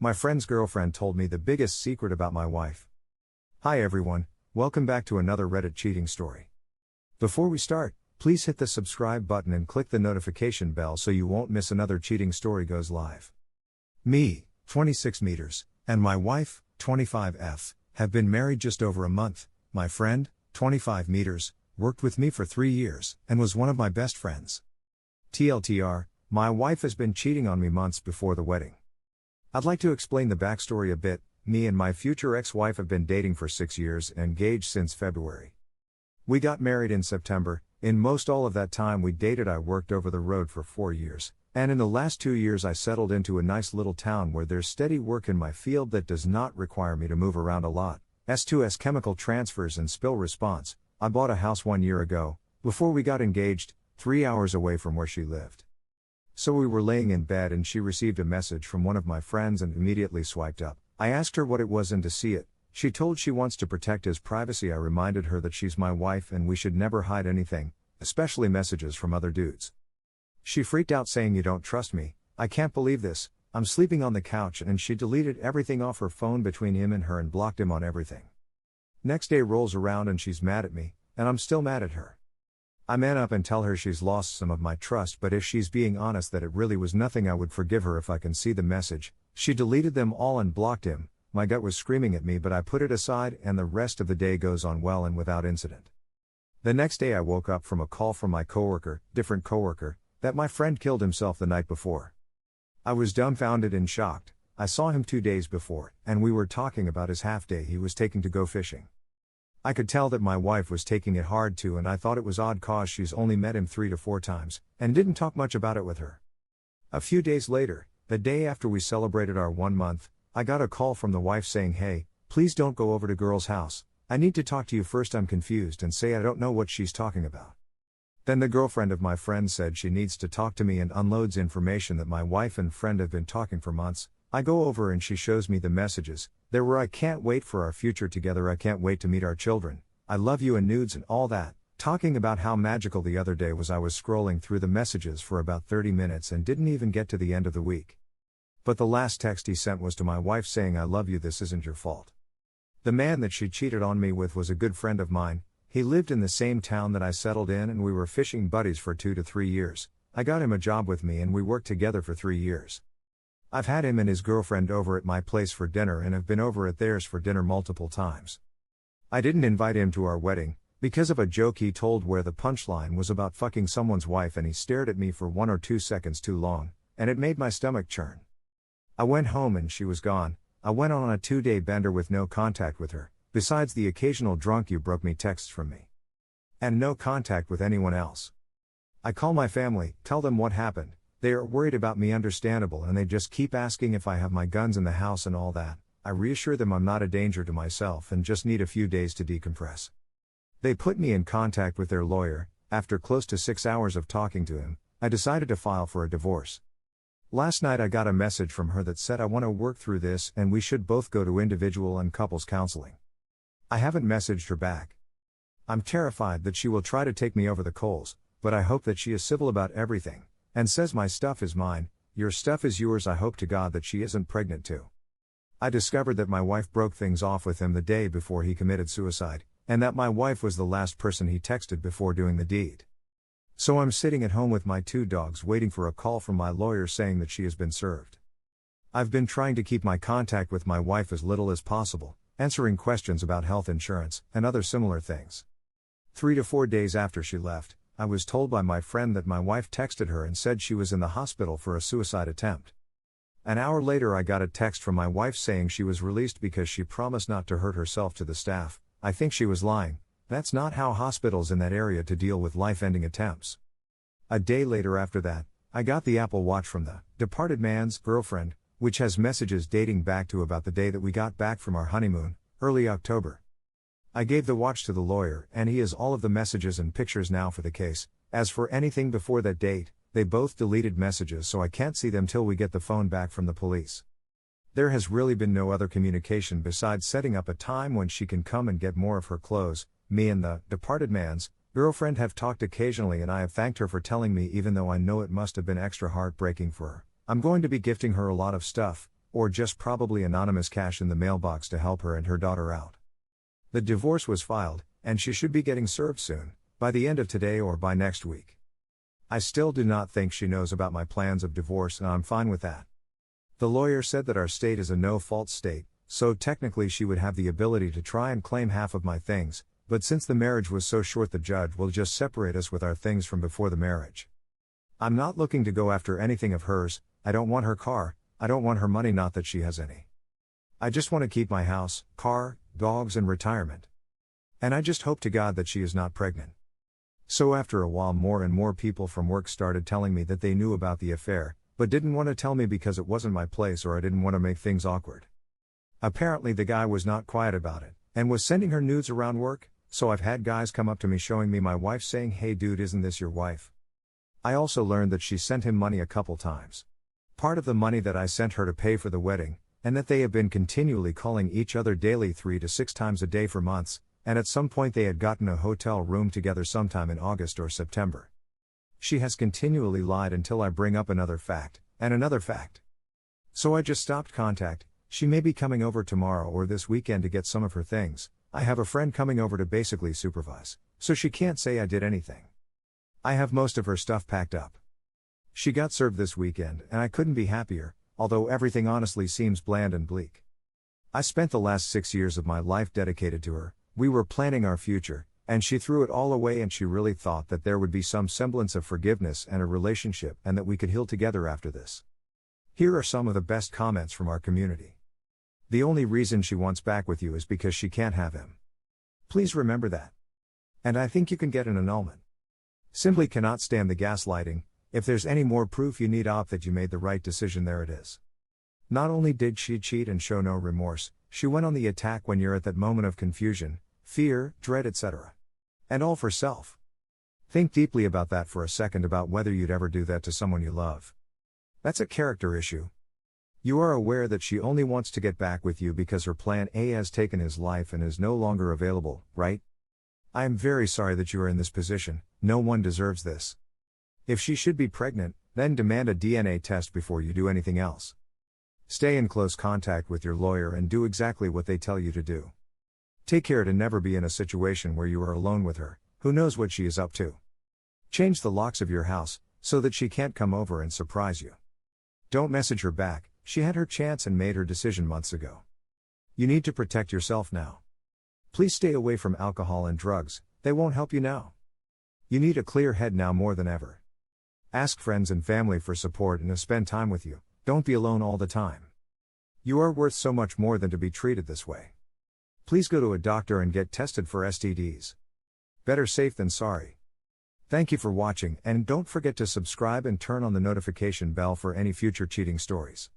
My friend's girlfriend told me the biggest secret about my wife. Hi everyone, welcome back to another Reddit cheating story. Before we start, please hit the subscribe button and click the notification bell so you won't miss another cheating story goes live. Me, 26 meters, and my wife, 25F, have been married just over a month. My friend, 25 meters, worked with me for 3 years, and was one of my best friends. TLTR, my wife has been cheating on me months before the wedding. I'd like to explain the backstory a bit. Me and my future ex-wife have been dating for 6 years and engaged since February. We got married in September. In most all of that time we dated. I worked over the road for 4 years, and in the last 2 years I settled into a nice little town where there's steady work in my field that does not require me to move around a lot. S2S chemical transfers and spill response. I bought a house 1 year ago, before we got engaged, 3 hours away from where she lived. So we were laying in bed and she received a message from one of my friends and immediately swiped up. I asked her what it was and to see it. She told she wants to protect his privacy. I reminded her that she's my wife and we should never hide anything, especially messages from other dudes. She freaked out saying, "You don't trust me, I can't believe this, I'm sleeping on the couch," and she deleted everything off her phone between him and her and blocked him on everything. Next day rolls around and she's mad at me, and I'm still mad at her. I man up and tell her she's lost some of my trust, but if she's being honest that it really was nothing, I would forgive her if I can see the message. She deleted them all and blocked him. My gut was screaming at me, but I put it aside, and the rest of the day goes on well and without incident. The next day I woke up from a call from my coworker, different coworker, that my friend killed himself the night before. I was dumbfounded and shocked. I saw him 2 days before, and we were talking about his half day he was taking to go fishing. I could tell that my wife was taking it hard too, and I thought it was odd cause she's only met him 3 to 4 times, and didn't talk much about it with her. A few days later, the day after we celebrated our 1 month, I got a call from the wife saying, "Hey, please don't go over to girl's house, I need to talk to you first, I'm confused," and say I don't know what she's talking about. Then the girlfriend of my friend said she needs to talk to me and unloads information that my wife and friend have been talking for months. I go over and she shows me the messages. There were "I can't wait for our future together, I can't wait to meet our children, I love you," and nudes and all that, talking about how magical the other day was. I was scrolling through the messages for about 30 minutes and didn't even get to the end of the week. But the last text he sent was to my wife saying, "I love you, this isn't your fault." The man that she cheated on me with was a good friend of mine. He lived in the same town that I settled in and we were fishing buddies for 2 to 3 years. I got him a job with me and we worked together for 3 years. I've had him and his girlfriend over at my place for dinner and have been over at theirs for dinner multiple times. I didn't invite him to our wedding, because of a joke he told where the punchline was about fucking someone's wife, and he stared at me for 1 or 2 seconds too long, and it made my stomach churn. I went home and she was gone. I went on a 2-day bender with no contact with her, besides the occasional "drunk you broke me" texts from me. And no contact with anyone else. I call my family, tell them what happened. They are worried about me, understandable, and they just keep asking if I have my guns in the house and all that. I reassure them I'm not a danger to myself and just need a few days to decompress. They put me in contact with their lawyer. After close to 6 hours of talking to him, I decided to file for a divorce. Last night I got a message from her that said I want to work through this and we should both go to individual and couples counseling. I haven't messaged her back. I'm terrified that she will try to take me over the coals, but I hope that she is civil about everything, and says my stuff is mine, your stuff is yours. I hope to God that she isn't pregnant too. I discovered that my wife broke things off with him the day before he committed suicide, and that my wife was the last person he texted before doing the deed. So I'm sitting at home with my 2 dogs waiting for a call from my lawyer saying that she has been served. I've been trying to keep my contact with my wife as little as possible, answering questions about health insurance and other similar things. 3 to 4 days after she left, I was told by my friend that my wife texted her and said she was in the hospital for a suicide attempt. An hour later I got a text from my wife saying she was released because she promised not to hurt herself to the staff. I think she was lying. That's not how hospitals in that area to deal with life-ending attempts. A day later after that, I got the Apple Watch from the departed man's girlfriend, which has messages dating back to about the day that we got back from our honeymoon, early October. I gave the watch to the lawyer and he has all of the messages and pictures now for the case. As for anything before that date, they both deleted messages, so I can't see them till we get the phone back from the police. There has really been no other communication besides setting up a time when she can come and get more of her clothes. Me and the departed man's girlfriend have talked occasionally and I have thanked her for telling me, even though I know it must have been extra heartbreaking for her. I'm going to be gifting her a lot of stuff, or just probably anonymous cash in the mailbox to help her and her daughter out. The divorce was filed, and she should be getting served soon, by the end of today or by next week. I still do not think she knows about my plans of divorce, and I'm fine with that. The lawyer said that our state is a no-fault state, so technically she would have the ability to try and claim half of my things, but since the marriage was so short, the judge will just separate us with our things from before the marriage. I'm not looking to go after anything of hers. I don't want her car, I don't want her money, not that she has any. I just want to keep my house, car, dogs and retirement. And I just hope to God that she is not pregnant. So after a while, more and more people from work started telling me that they knew about the affair, but didn't want to tell me because it wasn't my place or I didn't want to make things awkward. Apparently the guy was not quiet about it, and was sending her nudes around work, so I've had guys come up to me showing me my wife saying, "Hey dude, isn't this your wife?" I also learned that she sent him money a couple times. Part of the money that I sent her to pay for the wedding, and that they have been continually calling each other daily 3 to 6 times a day for months, and at some point they had gotten a hotel room together sometime in August or September. She has continually lied until I bring up another fact, and another fact. So I just stopped contact. She may be coming over tomorrow or this weekend to get some of her things. I have a friend coming over to basically supervise, so she can't say I did anything. I have most of her stuff packed up. She got served this weekend, and I couldn't be happier, although everything honestly seems bland and bleak. I spent the last 6 years of my life dedicated to her. We were planning our future, and she threw it all away, and she really thought that there would be some semblance of forgiveness and a relationship and that we could heal together after this. Here are some of the best comments from our community. The only reason she wants back with you is because she can't have him. Please remember that. And I think you can get an annulment. Simply cannot stand the gaslighting. If there's any more proof you need that you made the right decision, there it is. Not only did she cheat and show no remorse, she went on the attack when you're at that moment of confusion, fear, dread, etc. And all for self. Think deeply about that for a second, about whether you'd ever do that to someone you love. That's a character issue. You are aware that she only wants to get back with you because her plan A has taken his life and is no longer available, right? I am very sorry that you are in this position. No one deserves this. If she should be pregnant, then demand a DNA test before you do anything else. Stay in close contact with your lawyer and do exactly what they tell you to do. Take care to never be in a situation where you are alone with her. Who knows what she is up to? Change the locks of your house so that she can't come over and surprise you. Don't message her back. She had her chance and made her decision months ago. You need to protect yourself now. Please stay away from alcohol and drugs. They won't help you now. You need a clear head now more than ever. Ask friends and family for support and to spend time with you. Don't be alone all the time. You are worth so much more than to be treated this way. Please go to a doctor and get tested for STDs. Better safe than sorry. Thank you for watching, and don't forget to subscribe and turn on the notification bell for any future cheating stories.